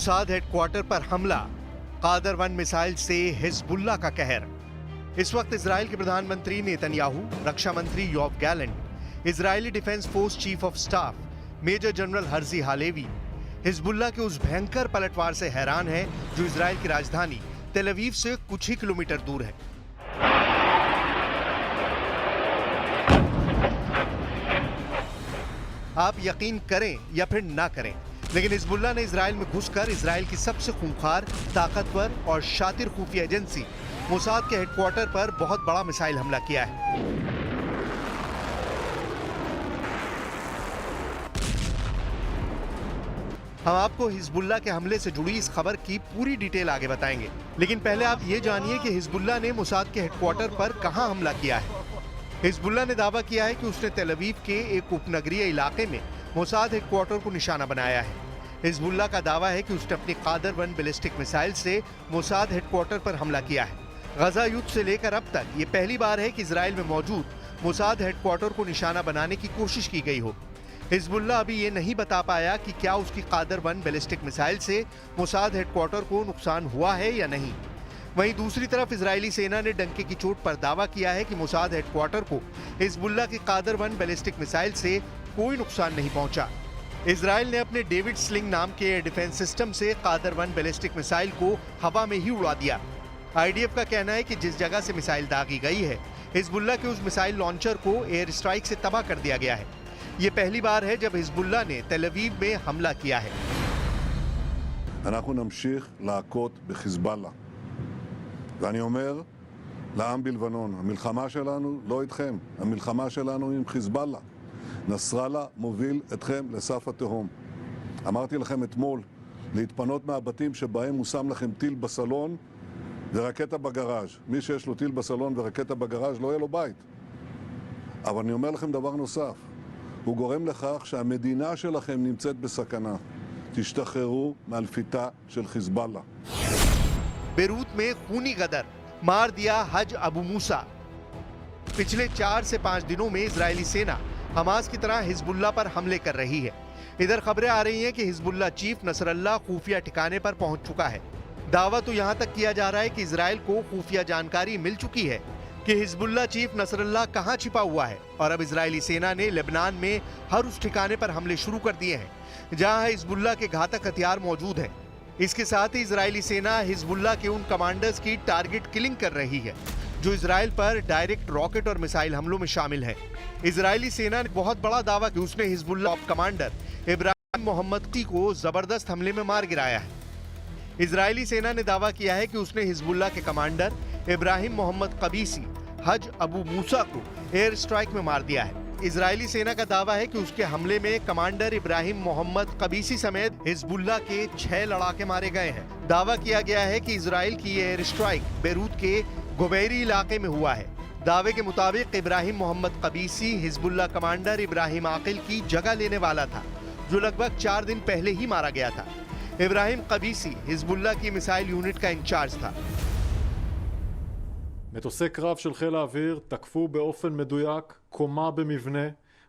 Mossad headquarter पर हमला, Kader 1 missile से हिजबुल्लाह का कहर। इस वक्त इजराइल के प्रधानमंत्री नेतन्याहू, रक्षा मंत्री Yoav Gallant, Israeli defence force chief of staff major general Herzi Halevi Hezbollah के उस भयंकर पलटवार से हैरान है जो इजराइल की राजधानी तेल अवीव से कुछ ही किलोमीटर दूर है। आप यकीन करें या फिर ना करें, लेकिन हिजबुल्लाह ने इजराइल में घुसकर इजराइल की सबसे खूंखार, ताकतवर और शातिर खुफिया एजेंसी मोसाद के हेडक्वार्टर पर बहुत बड़ा मिसाइल हमला किया है। हम आपको हिजबुल्लाह के हमले से जुड़ी इस खबर की पूरी डिटेल आगे बताएंगे, लेकिन पहले आप ये जानिए कि हिजबुल्लाह ने मोसाद के हेडक्वार्टर पर कहां हमला किया है। हिजबुल्लाह ने दावा किया है कि उसने तेल अवीव के एक उपनगरीय इलाके में मोसाद हेडक्वार्टर को निशाना बनाया है। हिजबुल्लाह का दावा है कि उसने अपनी कादर 1 बैलिस्टिक मिसाइल से मोसाद हेडक्वार्टर पर हमला किया है। गजा युद्ध से लेकर अब तक ये पहली बार है कि इजराइल में मौजूद मोसाद हेडक्वार्टर को निशाना बनाने की कोशिश की गई हो। हिजबुल्लाह अभी ये नहीं बता पाया कि क्या उसकी कादर 1 बैलिस्टिक मिसाइल से मोसाद हेडक्वार्टर को नुकसान हुआ है या नहीं। वहीं दूसरी तरफ इजरायली सेना ने डंके की चोट पर दावा किया है कि मोसाद हेडक्वार्टर को हिजबुल्लाह की कादर 1 बैलिस्टिक मिसाइल से कोई नुकसान नहीं पहुंचा। इजराइल ने अपने डेविड स्लिंग नाम के एयर डिफेंस सिस्टम से कादर 1 बैलिस्टिक मिसाइल को हवा में ही उड़ा दिया। आईडीएफ का कहना है कि जिस जगह से मिसाइल दागी गई है, हिजबुल्लाह के उस मिसाइल लॉन्चर को एयर स्ट्राइक से तबाह कर दिया गया है। ये पहली बार है जब हिजबुल्लाह ने तेल अवीव में हमला किया है। אנחנו נמשיך להכות בחיזבאללה. ואני אומר לעם בלבנון, המלחמה שלנו לא איתכם, המלחמה שלנו עם חיזבאללה. נסראללה מוביל אתכם לסף התהום. אמרתי לכם אתמול להתפנות מהבתים שבהם הוא שם לכם טיל בסלון ורקטה בגראז'. מי שיש לו טיל בסלון ורקטה בגראז' לא יהיה לו בית. אבל אני אומר לכם דבר נוסף, הוא גורם לכך שהמדינה שלכם נמצאת בסכנה. תשתחררו מהלפיתה של חיזבאללה. बेरूत में खूनी गदर, मार दिया हज अबू मूसा। पिछले 4 से 5 दिनों में इजरायली सेना हमास की तरह हिजबुल्लाह पर हमले कर रही है। इधर खबरें आ रही हैं कि हिजबुल्लाह चीफ नसरल्लाह खुफिया ठिकाने पर पहुंच चुका है। दावा तो यहां तक किया जा रहा है कि इजराइल को खुफिया जानकारी मिल चुकी है कि हिजबुल्लाह चीफ नसरल्लाह कहां छिपा हुआ है, और अब इजरायली सेना ने लेबनान में हर उस ठिकाने पर हमले शुरू कर दिए हैं जहां हिजबुल्लाह के घातक हथियार मौजूद हैं। इसके साथ ही इजरायली सेना हिजबुल्लाह के उन कमांडर्स की टारगेट किलिंग कर रही है जो इजराइल पर डायरेक्ट रॉकेट और मिसाइल हमलों में शामिल हैं। इजरायली सेना ने बहुत बड़ा दावा कि उसने हिजबुल्लाह कमांडर इब्राहिम मोहम्मदी को जबरदस्त हमले में मार गिराया है। इजरायली सेना ने दावा किया है कि उसने हिजबुल्लाह के कमांडर इब्राहिम मोहम्मद कबीसी हज अबू मूसा को एयर स्ट्राइक में मार दिया है। इजरायली सेना का दावा है कि उसके हमले में कमांडर इब्राहिम मोहम्मद कबीसी समेत हिजबुल्लाह के 6 लड़ाके मारे गए हैं। दावा किया गया है कि इजराइल की एयर स्ट्राइक बेरूत के गुबैरी इलाके में हुआ है। दावे के मुताबिक Ibrahim Mohammed Kabisi Hezbollah commander Ibrahim Aqil की जगह लेने वाला था, जो लगभग 4 दिन पहले ही मारा गया था। इब्राहिम कबीसी हिजबुल्लाह की मिसाइल यूनिट का इंचार्ज था। מטוסי קרב של חיל האוויר תקפו באופן מדויק קומה במבנה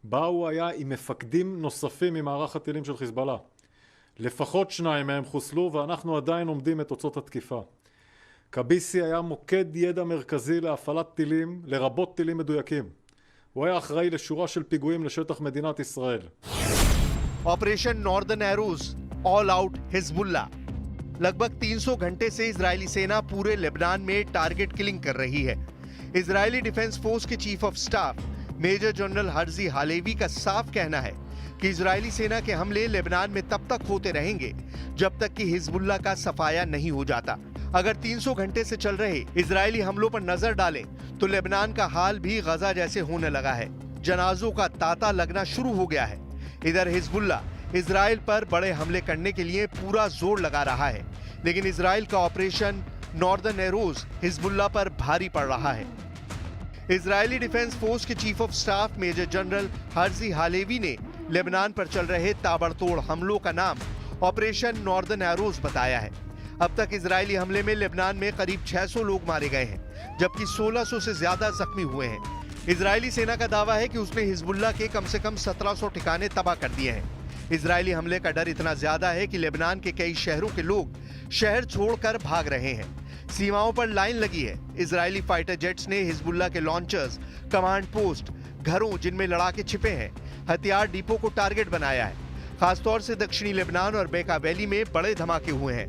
בה הוא היה עם מפקדים נוספים ממערך הטילים של חיזבאללה. לפחות 2 מהם חוסלו ואנחנו עדיין עומדים את תוצאות התקיפה. קביסי היה מוקד ידע מרכזי להפעלת טילים, לרבות טילים מדויקים. הוא היה אחראי לשורה של פיגועים לשטח מדינת ישראל. Operation northern arrows, all out Hezbollah. लगभग 300 घंटे से इजरायली सेना पूरे लेबनान में टारगेट किलिंग कर रही है। इजरायली डिफेंस फोर्स के chief of staff major general Herzi Halevi का साफ कहना है कि इजरायली सेना के हमले लेबनान में तब तक होते रहेंगे जब तक कि हिजबुल्लाह का सफाया नहीं हो जाता। अगर 300 घंटे से चल रहे इजरायली हमलों पर नजर डालें तो लेबनान का हाल भी गजा जैसे होने लगा है। जनाजों का तांता लगना शुरू हो गया है। इधर हिजबुल्लाह इजराइल पर बड़े हमले करने के लिए पूरा जोर लगा रहा है, लेकिन इजराइल का ऑपरेशन नॉर्दर्न एरोज हिजबुल्लाह पर भारी पड़ रहा है। इजरायली डिफेंस फोर्स के chief of staff major general Herzi Halevi ने लेबनान पर चल रहे ताबड़तोड़ हमलों का नाम ऑपरेशन नॉर्दर्न एरोज बताया है। अब तक इजरायली हमले में लेबनान में करीब 600 लोग मारे गए हैं, जबकि 1600 से ज्यादा जख्मी हुए हैं। इजरायली सेना का दावा है कि उसने हिजबुल्लाह के कम से कम 1700 ठिकाने तबाह कर दिए हैं। इजरायली हमले का डर इतना ज्यादा है कि लेबनान के कई शहरों के लोग शहर छोड़कर भाग रहे हैं। सीमाओं पर लाइन लगी है। इजरायली फाइटर जेट्स ने हिजबुल्लाह के लॉन्चर्स, कमांड पोस्ट, घरों जिनमें लड़ाके छिपे हैं, हथियार डिपो को टारगेट बनाया है। खासतौर से दक्षिणी लेबनान और बेका वैली में बड़े धमाके हुए हैं।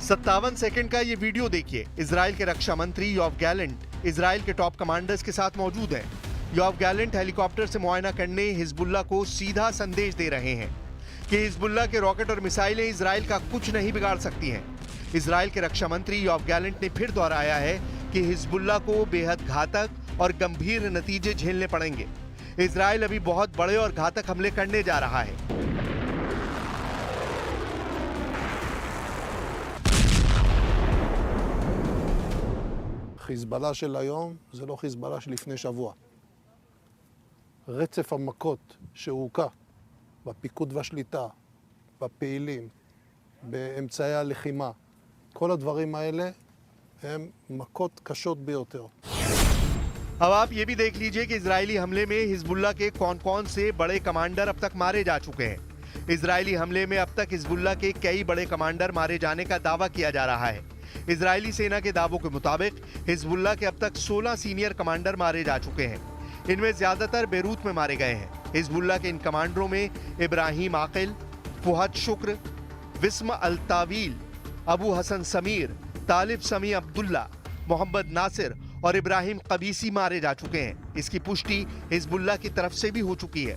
57 सेकंड का ये वीडियो देखिए। इजराइल के रक्षा मंत्री योव गैलेंट इजराइल के टॉप कमांडर्स के साथ मौजूद हैं। योव गैलेंट हेलीकॉप्टर से मुआयना करने हिजबुल्लाह को सीधा संदेश दे रहे हैं कि हिजबुल्लाह के रॉकेट और मिसाइलें इजराइल का कुछ नहीं बिगाड़ सकती हैं। इजराइल के रक्षा मंत्री योव गैलेंट ने फिर दोहराया है कि हिजबुल्लाह को बेहद घातक और गंभीर नतीजे झेलने पड़ेंगे। इजराइल अभी बहुत बड़े और घातक हमले करने जा रहा है। חיזבאללה של היום זה לא חיזבאללה של לפני שבוע. רצף המכות שהוקע בפיקוד והשליטה, בפעילים, באמצעי הלחימה, כל הדברים האלה הם מכות קשות ביותר. अब आप ये भी देख लीजिए कि इजरायली हमले में हिजबुल्लाह के कौन-कौन से बड़े कमांडर अब तक मारे जा चुके हैं। इजरायली हमले में अब तक हिजबुल्लाह के कई बड़े कमांडर मारे जाने का दावा किया जा रहा है। इजरायली सेना के दावों के मुताबिक हिजबुल्लाह के अब तक 16 सीनियर कमांडर मारे जा चुके हैं। इनमें ज्यादातर बेरूत में मारे गए हैं। हिजबुल्लाह के इन कमांडरों में इब्राहिम आकिल, फुहद शुक्र, विस्म अल-तावील, अबू हसन समीर, तालिब समी अब्दुल्ला, मोहम्मद नासिर और इब्राहिम कबीसी मारे जा चुके हैं। इसकी पुष्टि हिजबुल्लाह की तरफ से भी हो चुकी है।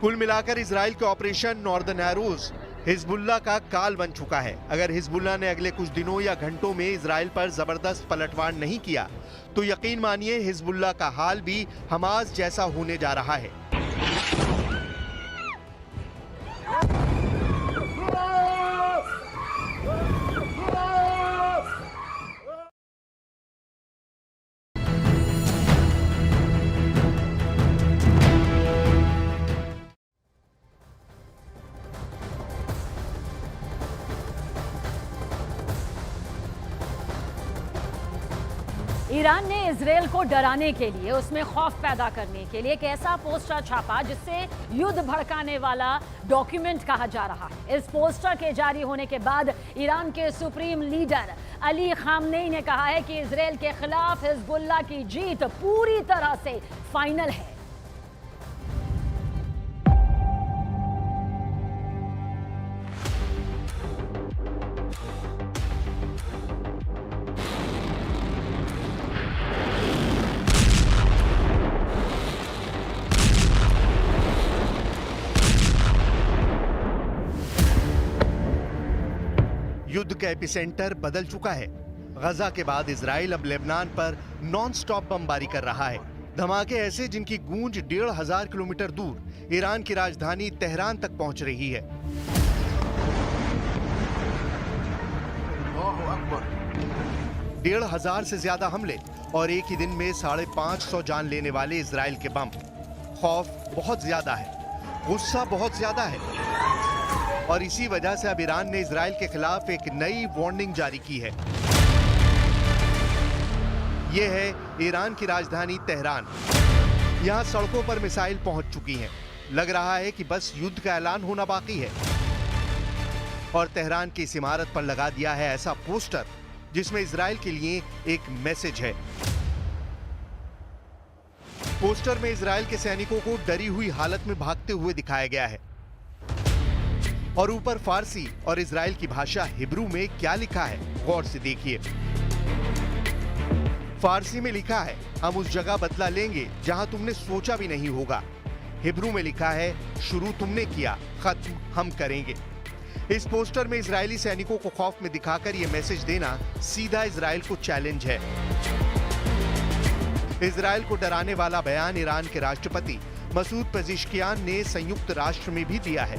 कुल मिलाकर इजराइल के ऑपरेशन नॉर्दर्न एरोज हिजबुल्लाह का काल बन चुका है। अगर हिजबुल्लाह ने अगले कुछ दिनों या घंटों में इजराइल पर जबरदस्त पलटवार नहीं किया तो यकीन मानिए हिजबुल्लाह का हाल भी हमास जैसा होने जा रहा है। ईरान ने इजरायल को डराने के लिए, उसमें खौफ पैदा करने के लिए एक ऐसा पोस्टर छापा जिससे युद्ध भड़काने वाला डॉक्यूमेंट कहा जा रहा है। इस पोस्टर के जारी होने के बाद ईरान के सुप्रीम लीडर अली खामनेई ने कहा है कि इजरायल के खिलाफ हिजबुल्लाह की जीत पूरी तरह से फाइनल है। युद्ध का एपिसेंटर बदल चुका है। गजा के बाद इजराइल अब लेबनान पर नॉन स्टॉप बमबारी कर रहा है। धमाके ऐसे जिनकी गूंज 1500 किलोमीटर दूर ईरान की राजधानी तेहरान तक पहुंच रही है। 1500 से ज्यादा हमले और एक ही दिन में 550 जान लेने वाले इजराइल के बम। खौफ बहुत ज्यादा है, गुस्सा बहुत ज्यादा है और इसी वजह से अब ईरान ने इजराइल के खिलाफ एक नई वार्निंग जारी की है। यह है ईरान की राजधानी तेहरान। यहां सड़कों पर मिसाइल पहुंच चुकी हैं। लग रहा है कि बस युद्ध का ऐलान होना बाकी है। और तेहरान की इस इमारत पर लगा दिया है ऐसा पोस्टर जिसमें इजराइल के लिए एक मैसेज है। पोस्टर में इजराइल के सैनिकों को डरी हुई हालत में भागते हुए दिखाया गया है और ऊपर फारसी और इजराइल की भाषा हिब्रू में क्या लिखा है गौर से देखिए। फारसी में लिखा है, हम उस जगह बदला लेंगे जहां तुमने सोचा भी नहीं होगा। हिब्रू में लिखा है, शुरू तुमने किया, खत्म हम करेंगे। इस पोस्टर में इजरायली सैनिकों को खौफ में दिखाकर यह मैसेज देना सीधा इजरायल को चैलेंज है। इजरायल को डराने वाला बयान ईरान के राष्ट्रपति मसूद पेज़ेश्कियान ने संयुक्त राष्ट्र में भी दिया है।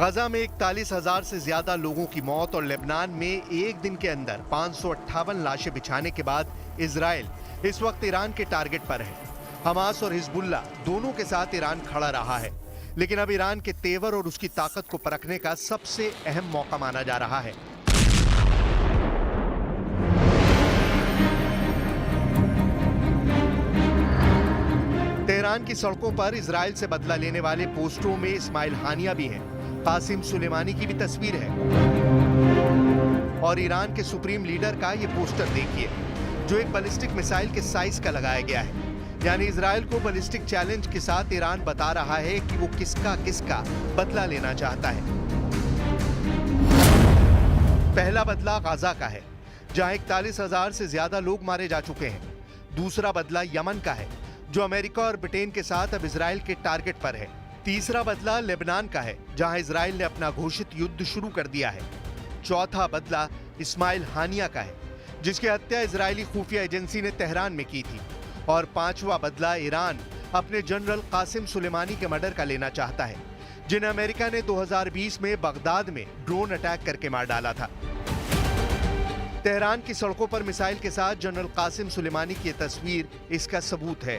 गजा में 41,000 से ज्यादा लोगों की मौत और लेबनान में एक दिन के अंदर 558 लाशें बिछाने के बाद इजराइल इस वक्त ईरान के टारगेट पर है। हमास और हिजबुल्ला दोनों के साथ ईरान खड़ा रहा है, लेकिन अब ईरान के तेवर और उसकी ताकत को परखने का सबसे अहम मौका माना जा रहा है। तेहरान की सड़कों पर इजराइल से बदला लेने वाले पोस्टरों में इस्माइल हानिया भी हैं, कासिम सुलेमानी की भी तस्वीर है और ईरान के सुप्रीम लीडर का ये पोस्टर देखिए, जो एक बैलिस्टिक मिसाइल के साइज का लगाया गया है। यानी इजराइल को बैलिस्टिक चैलेंज के साथ ईरान बता रहा है कि वो किसका बदला लेना चाहता है। पहला बदला गाजा का है, जहां 41,000 से ज्यादा लोग मारे जा चुके हैं। दूसरा बदला यमन का है, जो अमेरिका और ब्रिटेन के साथ अब इजराइल के टारगेट पर है। तीसरा बदला लेबनान का है, जहां इजराइल ने अपना घोषित युद्ध शुरू कर दिया है। चौथा बदला इस्माइल हानिया का है, जिसकी हत्या इजरायली खुफिया एजेंसी ने तेहरान में की थी। और पांचवा बदला ईरान अपने जनरल कासिम सुलेमानी के मर्डर का लेना चाहता है, जिन्हें अमेरिका ने 2020 में बगदाद में ड्रोन अटैक करके मार डाला था। तेहरान की सड़कों पर मिसाइल के साथ जनरल कासिम सुलेमानी की तस्वीर इसका सबूत है।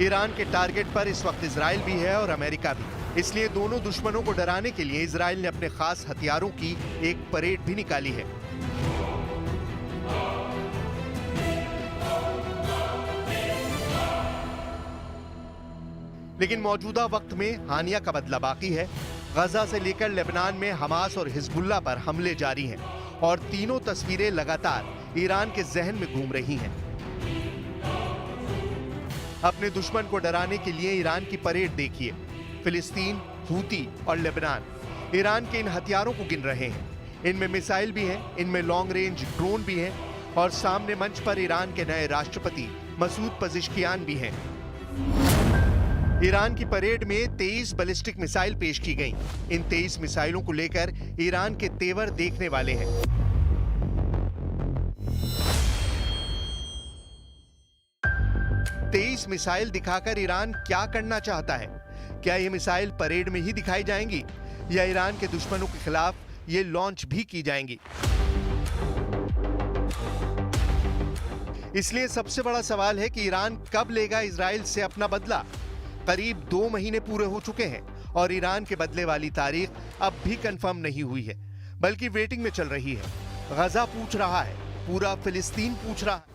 ईरान के टारगेट पर इस वक्त इजराइल भी है और अमेरिका भी, इसलिए दोनों दुश्मनों को डराने के लिए इजराइल ने अपने खास हथियारों की एक परेड भी निकाली है। लेकिन मौजूदा वक्त में हानिया का बदला बाकी है। गजा से लेकर लेबनान में हमास और हिजबुल्ला पर हमले जारी हैं और तीनों तस्वीरें लगातार ईरान के जहन में घूम रही हैं। अपने दुश्मन को डराने के लिए ईरान की परेड देखिए। फिलिस्तीन, हूती और लेबनान ईरान के इन हथियारों को गिन रहे हैं। इनमें मिसाइल भी हैं, इनमें लॉन्ग रेंज ड्रोन भी हैं और सामने मंच पर ईरान के नए राष्ट्रपति मसूद पेज़ेश्कियान भी हैं। ईरान की परेड में 23 बैलिस्टिक मिसाइल पेश की गईं। इन 23 मिसाइलों को लेकर ईरान के तेवर देखने वाले हैं। तेईस मिसाइल दिखाकर ईरान क्या करना चाहता है? क्या ये मिसाइल परेड में ही दिखाई जाएंगी या ईरान के दुश्मनों के खिलाफ ये लॉन्च भी की जाएंगी? इसलिए सबसे बड़ा सवाल है कि ईरान कब लेगा इजराइल से अपना बदला। करीब 2 महीने पूरे हो चुके हैं और ईरान के बदले वाली तारीख अब भी कंफर्म नहीं हुई है, बल्कि वेटिंग में चल रही है। गजा पूछ रहा है, पूरा फिलिस्तीन पूछ रहा है।